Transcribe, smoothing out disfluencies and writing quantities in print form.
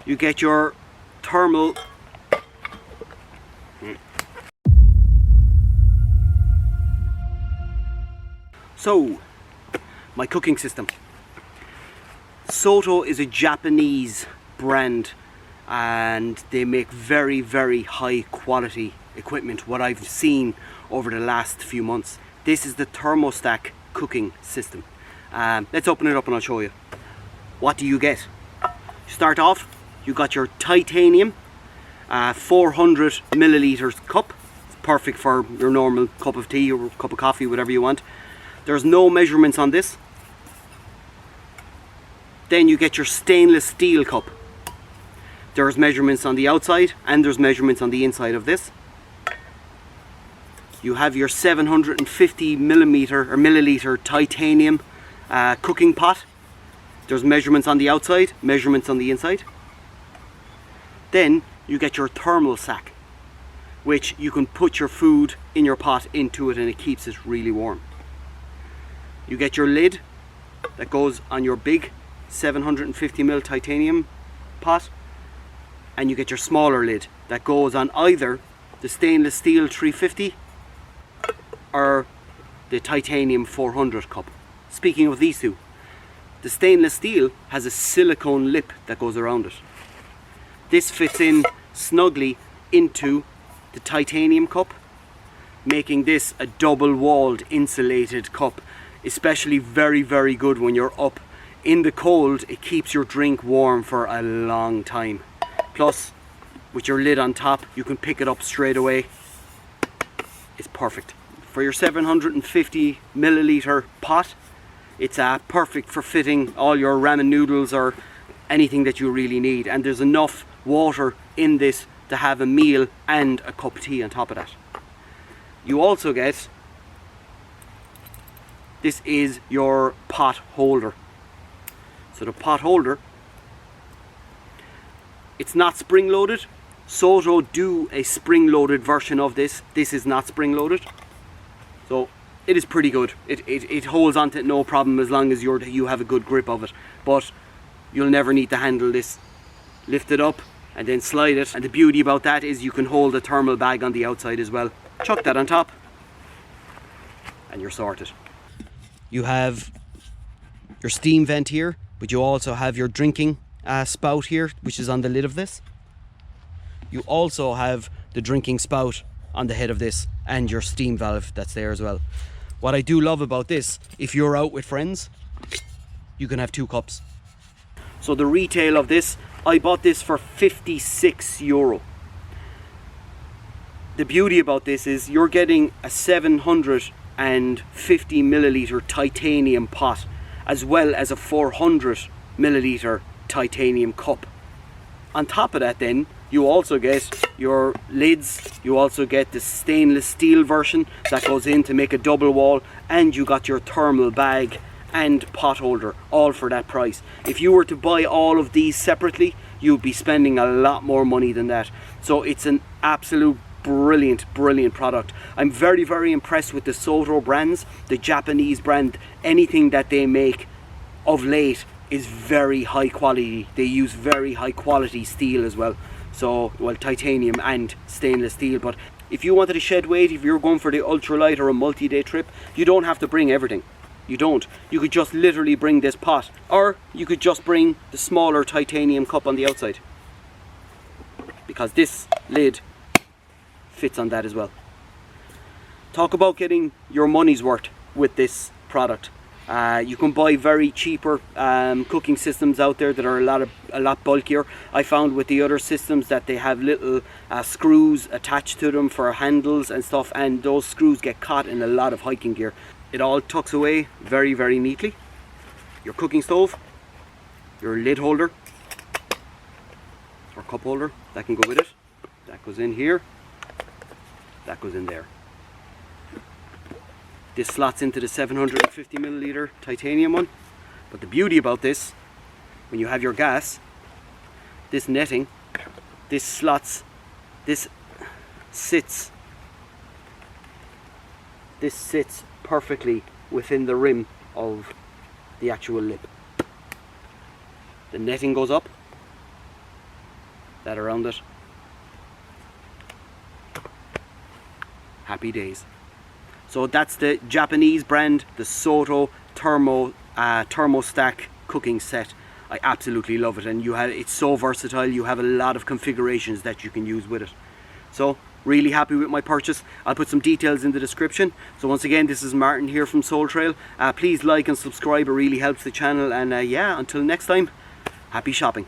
you get your thermal So, my cooking system. Soto is a Japanese brand and they make very, very high quality equipment, what I've seen over the last few months. This is the Thermostack cooking system. Let's open it up and I'll show you. What do you get? Start off, you got your titanium 400 milliliters cup. It's perfect for your normal cup of tea or cup of coffee, whatever you want. There's no measurements on this. Then you get your stainless steel cup. There's measurements on the outside and there's measurements on the inside of this. You have your 750 milliliter titanium cooking pot. There's measurements on the outside, measurements on the inside. Then you get your thermal sack, which you can put your food in your pot into it and it keeps it really warm. You get your lid that goes on your big 750ml titanium pot, and you get your smaller lid that goes on either the stainless steel 350 or the titanium 400 cup. Speaking of these two, the stainless steel has a silicone lip that goes around it. This fits in snugly into the titanium cup, making this a double-walled insulated cup, especially very, very good when you're up in the cold. It keeps your drink warm for a long time. Plus, with your lid on top, you can pick it up straight away. It's perfect. For your 750 milliliter pot, it's perfect for fitting all your ramen noodles or anything that you really need. And there's enough water in this to have a meal and a cup of tea on top of that. You also get, this is your pot holder. So the pot holder, it's not spring loaded. Soto do a spring loaded version of this. This is not spring loaded. So it is pretty good. It holds onto it no problem as long as you have a good grip of it. But you'll never need to handle this. Lift it up and then slide it. And the beauty about that is you can hold a thermal bag on the outside as well. Chuck that on top and you're sorted. You have your steam vent here, but you also have your drinking spout here, which is on the lid of this. You also have the drinking spout on the head of this and your steam valve that's there as well. What I do love about this, if you're out with friends, you can have 2 cups. So the retail of this, I bought this for €56. The beauty about this is you're getting a 750 milliliter titanium pot as well as a 400 milliliter titanium cup. On top of that then, you also get your lids, you also get the stainless steel version that goes in to make a double wall, and you got your thermal bag and pot holder, all for that price. If you were to buy all of these separately, you'd be spending a lot more money than that. So it's an absolute brilliant product. I'm very, very impressed with the Soto brands, the Japanese brand. Anything that they make of late is very high quality. They use very high quality steel as well. So, well, titanium and stainless steel. But if you wanted to shed weight, if you're going for the ultralight or a multi-day trip, you don't have to bring everything. You don't. You could just literally bring this pot, or you could just bring the smaller titanium cup on the outside, because this lid fits on that as well. Talk about getting your money's worth with this product. You can buy very cheaper cooking systems out there that are a lot bulkier. I found with the other systems that they have little screws attached to them for handles and stuff, and those screws get caught in a lot of hiking gear. It all tucks away very, very neatly. Your cooking stove, your lid holder or cup holder, that can go with it. That goes in here, that goes in there. This slots into the 750 milliliter titanium one. But the beauty about this, when you have your gas, this netting, this slots, this sits perfectly within the rim of the actual lip. The netting goes up, that around it. Happy days. So that's the Japanese brand, the Soto Thermostack cooking set. I absolutely love it, and it's so versatile. You have a lot of configurations that you can use with it. So really happy with my purchase. I'll put some details in the description. So once again, this is Martin here from SoleTrail. Please like and subscribe, it really helps the channel. And yeah, until next time, happy shopping.